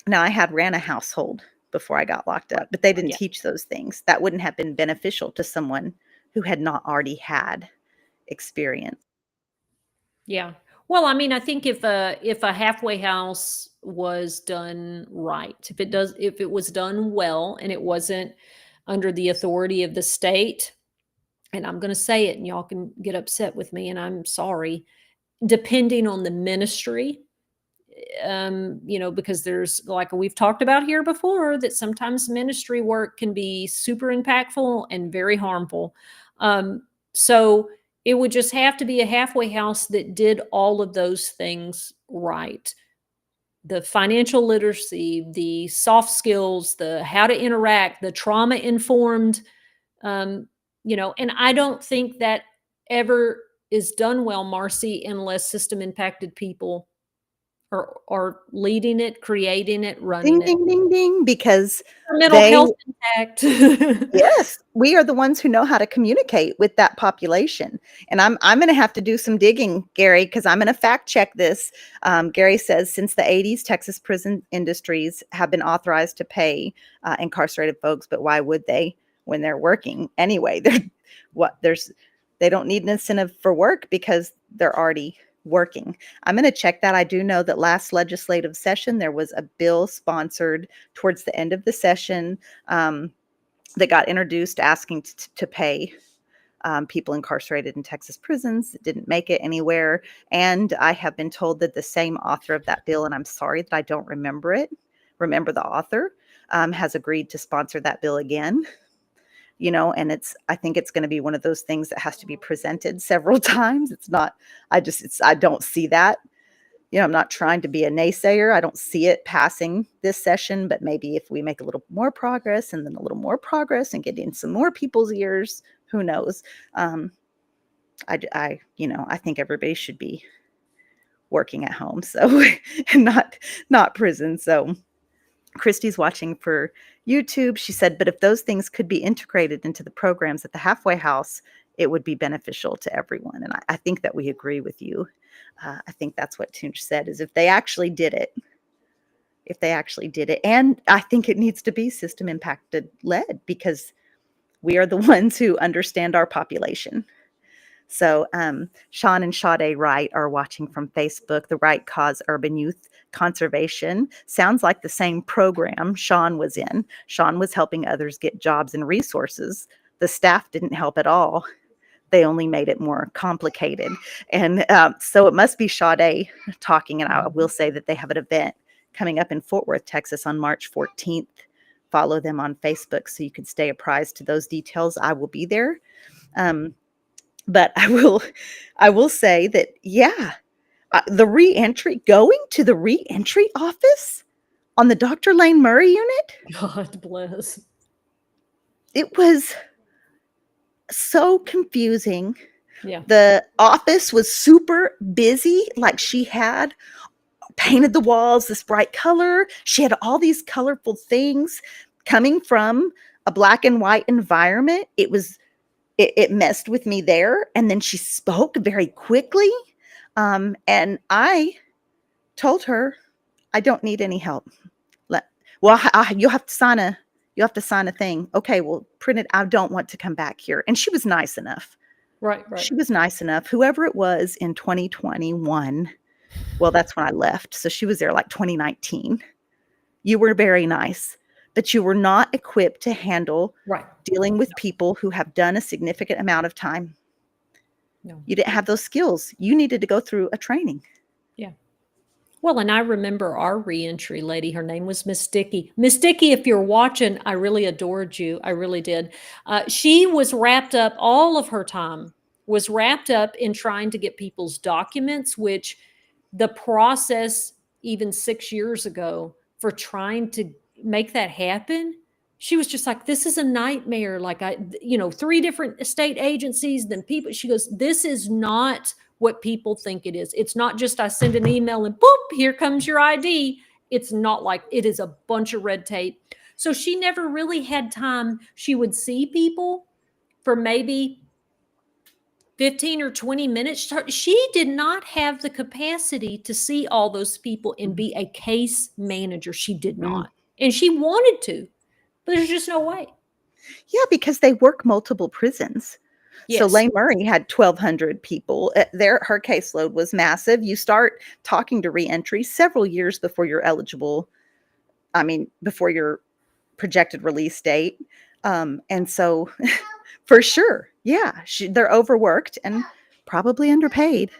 Now, I had ran a household before I got locked up, but they didn't teach those things. That wouldn't have been beneficial to someone who had not already had experience. Yeah. Well, I mean, I think if a halfway house was done right, if it was done well, and it wasn't under the authority of the state, and I'm going to say it, and y'all can get upset with me, and I'm sorry, depending on the ministry, because there's, like we've talked about here before, that sometimes ministry work can be super impactful and very harmful. So it would just have to be a halfway house that did all of those things right. The financial literacy, the soft skills, the how to interact, the trauma informed, and I don't think that ever is done well, Marcy, unless system impacted people are leading it, creating it, running Ding, it. ding, ding, ding, because Our mental they health intact. yes, we are the ones who know how to communicate with that population. And I'm going to have to do some digging, Gary, because I'm going to fact check this. Gary says since the 80s, Texas prison industries have been authorized to pay incarcerated folks, but why would they when they're working anyway? They don't need an incentive for work because they're already working. I'm going to check that. I do know that last legislative session there was a bill sponsored towards the end of the session. That got introduced asking to pay people incarcerated in Texas prisons. It didn't make it anywhere. And I have been told that the same author of that bill, and I'm sorry that I don't remember the author, has agreed to sponsor that bill again. And I think it's going to be one of those things that has to be presented several times. I don't see that. I'm not trying to be a naysayer. I don't see it passing this session, but maybe if we make a little more progress and then a little more progress and get in some more people's ears, who knows? I think everybody should be working at home, so and not prison. So Christy's watching for YouTube. She said, but if those things could be integrated into the programs at the halfway house, it would be beneficial to everyone. And I think that we agree with you. I think that's what Tunch said, is if they actually did it, and I think it needs to be system impacted led, because we are the ones who understand our population. So Sean and Sade Wright are watching from Facebook. The Right Cause Urban Youth Conservation sounds like the same program Sean was in. Sean was helping others get jobs and resources. The staff didn't help at all. They only made it more complicated. And so it must be Sade talking. And I will say that they have an event coming up in Fort Worth, Texas on March 14th. Follow them on Facebook so you can stay apprised to those details. I will be there. But I will say that, going to the reentry office on the Dr. Lane Murray unit. God bless. It was so confusing. Yeah. The office was super busy. Like, she had painted the walls this bright color. She had all these colorful things coming from a black and white environment. It messed with me there. And then she spoke very quickly. And I told her, I don't need any help. You'll have to sign a thing. Okay, well, print it. I don't want to come back here. And she was nice enough. Right. She was nice enough. Whoever it was in 2021, well, that's when I left. So she was there like 2019. You were very nice, but you were not equipped to handle dealing with people who have done a significant amount of time. No. You didn't have those skills. You needed to go through a training. Yeah. Well, and I remember our reentry lady. Her name was Miss Dickey. Miss Dickey, if you're watching, I really adored you. I really did. She was wrapped up, all of her time was wrapped up in trying to get people's documents, which the process even 6 years ago for trying to make that happen, she was just like, this is a nightmare. Like 3 different state agencies, then people, she goes, this is not what people think it is. It's not just I send an email and boop, here comes your ID. It's not like, it is a bunch of red tape. So she never really had time. She would see people for maybe 15 or 20 minutes. She did not have the capacity to see all those people and be a case manager. She did not. And she wanted to, but there's just no way. Yeah, because they work multiple prisons. Yes. So Lane Murray had 1,200 people. Her caseload was massive. You start talking to reentry several years before you're eligible. Before your projected release date. And so for sure, they're overworked and probably underpaid.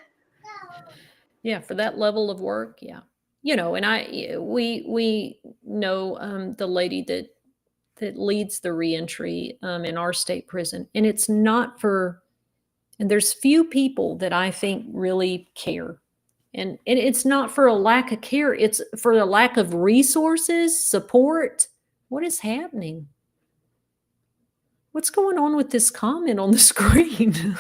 Yeah, for that level of work, yeah. you know, and we know the lady that leads the reentry in our state prison, and it's not for, and there's few people that I think really care. And it's not for a lack of care, it's for a lack of resources, support. What is happening? What's going on with this comment on the screen?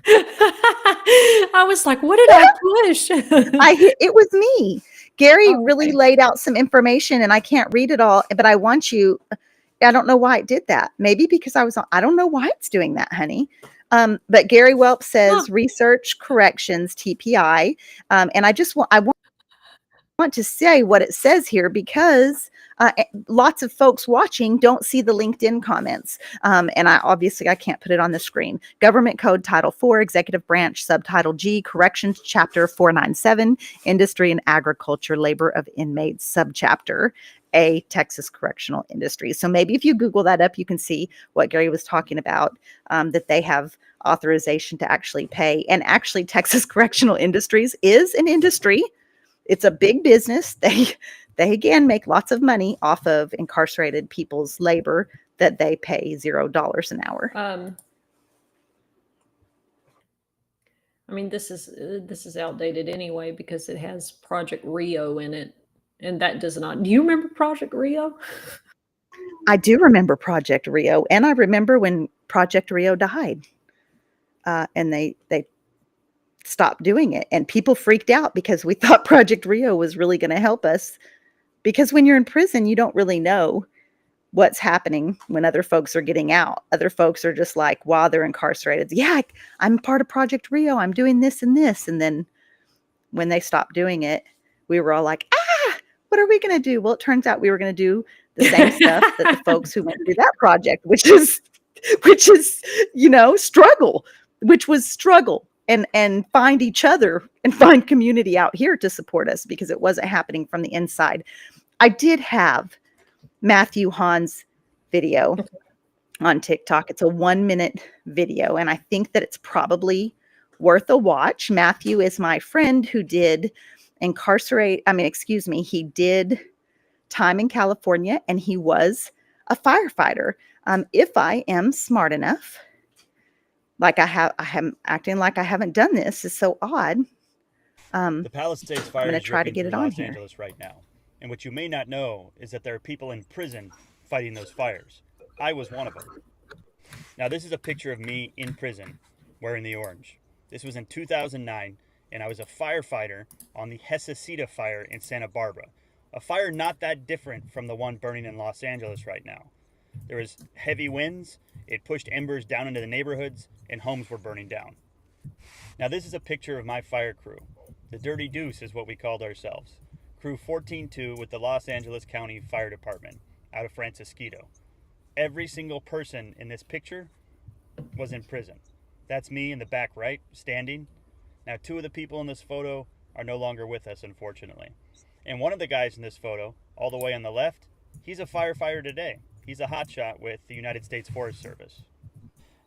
I was like, what did I push? It was me. Gary Oh, really okay. laid out some information and I can't read it all, but I don't know why it did that. Maybe because I don't know why it's doing that, honey. But Gary Welp says Huh. research corrections, TPI. And I want to say what it says here because lots of folks watching don't see the LinkedIn comments. And I can't put it on the screen. Government Code Title 4, Executive Branch, Subtitle G, Corrections, Chapter 497, Industry and Agriculture, Labor of Inmates, Subchapter A, Texas Correctional Industry. So maybe if you Google that up, you can see what Gary was talking about, that they have authorization to actually pay. And actually, Texas Correctional Industries is an industry. It's a big business. They again make lots of money off of incarcerated people's labor that they pay $0 an hour. I mean, this is outdated anyway because it has Project Rio in it, and that does not. Do you remember Project Rio? I do remember Project Rio, and I remember when Project Rio died, and they stopped doing it, and people freaked out because we thought Project Rio was really going to help us. Because when you're in prison, you don't really know what's happening when other folks are getting out. Other folks are just like, while they're incarcerated, yeah, I'm part of Project Rio. I'm doing this and this. And then when they stopped doing it, we were all like, what are we going to do? Well, it turns out we were going to do the same stuff that the folks who went through that project, which is, struggle and find each other and find community out here to support us because it wasn't happening from the inside. I did have Matthew Hahn's video on TikTok. It's a 1-minute video, and I think that it's probably worth a watch. Matthew is my friend who did he did time in California, and he was a firefighter. If I am smart enough, like I'm acting like I haven't done this is so odd. The Palisades fire I'm going to is try to ripping get it through on Los here. Angeles right now. And what you may not know is that there are people in prison fighting those fires. I was one of them. Now, this is a picture of me in prison wearing the orange. This was in 2009, and I was a firefighter on the Hesesita fire in Santa Barbara. A fire not that different from the one burning in Los Angeles right now. There was heavy winds, it pushed embers down into the neighborhoods, and homes were burning down. Now, this is a picture of my fire crew. The Dirty Deuce is what we called ourselves. Crew 14-2 with the Los Angeles County Fire Department out of Francisquito. Every single person in this picture was in prison. That's me in the back right, standing. Now, 2 of the people in this photo are no longer with us, unfortunately. And one of the guys in this photo, all the way on the left, he's a firefighter today. He's a hotshot with the United States Forest Service.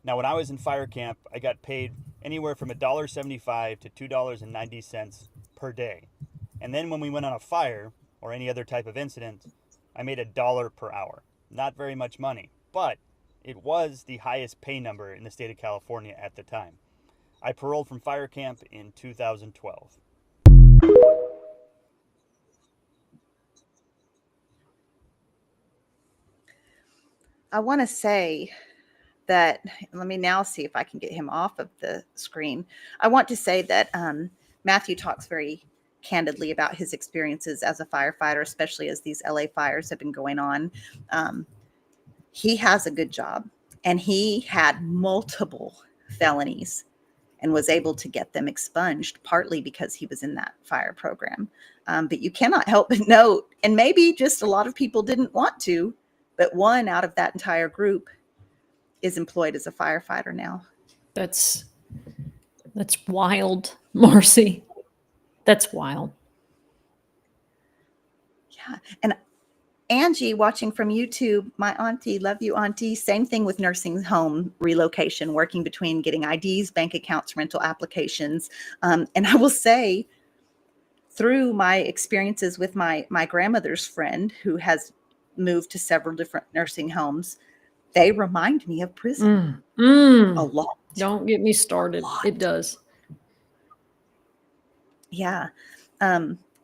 Now, when I was in fire camp, I got paid anywhere from $1.75 to $2.90 per day. And then when we went on a fire or any other type of incident, I made $1 per hour. Not very much money, but it was the highest pay number in the state of California at the time. I paroled from fire camp in 2012. I want to say that, let me now see if I can get him off of the screen. I want to say that Matthew talks very candidly about his experiences as a firefighter, especially as these LA fires have been going on. He has a good job, and he had multiple felonies and was able to get them expunged, partly because he was in that fire program. But you cannot help but note, and maybe just a lot of people didn't want to, but one out of that entire group is employed as a firefighter now. That's wild, Marcy. That's wild. Yeah. And Angie, watching from YouTube, my auntie, love you, auntie. Same thing with nursing home relocation, working between getting IDs, bank accounts, rental applications. And I will say, through my experiences with my grandmother's friend who has moved to several different nursing homes, they remind me of prison a lot. Don't get me started. lot. It does. Yeah.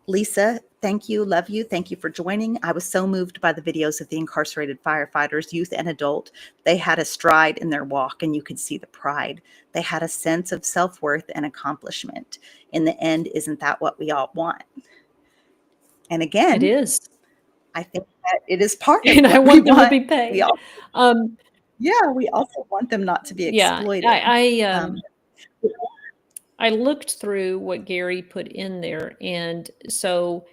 Lisa, thank you. Love you. Thank you for joining. I was so moved by the videos of the incarcerated firefighters, youth and adult. They had a stride in their walk, and you could see the pride. They had a sense of self-worth and accomplishment. In the end, isn't that what we all want? And again, It is. I think that it is part of And I what want we them to want. be paid. We all, Yeah, we also want them not to be yeah. exploited. I looked through what Gary put in there, and so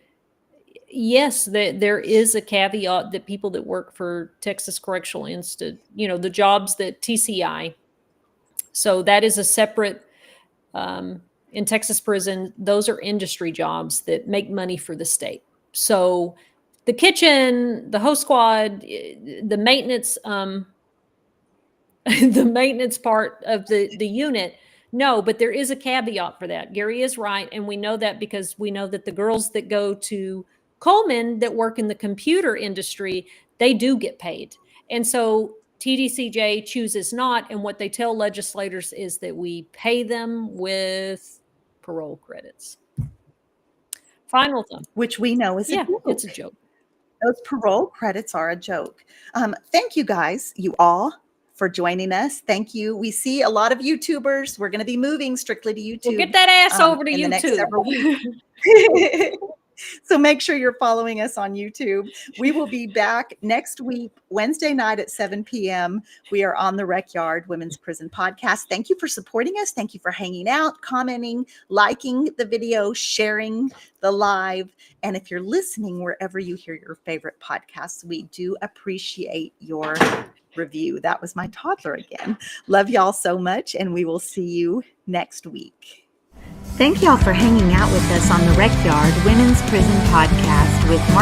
yes, there is a caveat that people that work for Texas Correctional Institute, the jobs that TCI, so that is a separate, in Texas prison, those are industry jobs that make money for the state. So the kitchen, the host squad, the maintenance, the maintenance part of the unit, no, but there is a caveat for that. Gary is right. And we know that because we know that the girls that go to Coleman that work in the computer industry, they do get paid. And so TDCJ chooses not. And what they tell legislators is that we pay them with parole credits. Final thought. Which we know is a joke. It's a joke. Those parole credits are a joke. Thank you guys, you all, for joining us. Thank you. We see a lot of YouTubers. We're going to be moving strictly to YouTube. Well, get that ass over to in the next YouTube. several weeks. So make sure you're following us on YouTube. We will be back next week, Wednesday night at 7 p.m. We are on the Recyard Women's Prison Podcast. Thank you for supporting us. Thank you for hanging out, commenting, liking the video, sharing the live. And if you're listening wherever you hear your favorite podcasts, we do appreciate your review. That was my toddler again. Love y'all so much, and we will see you next week. Thank y'all for hanging out with us on the Recyard Women's Prison Podcast with Marcy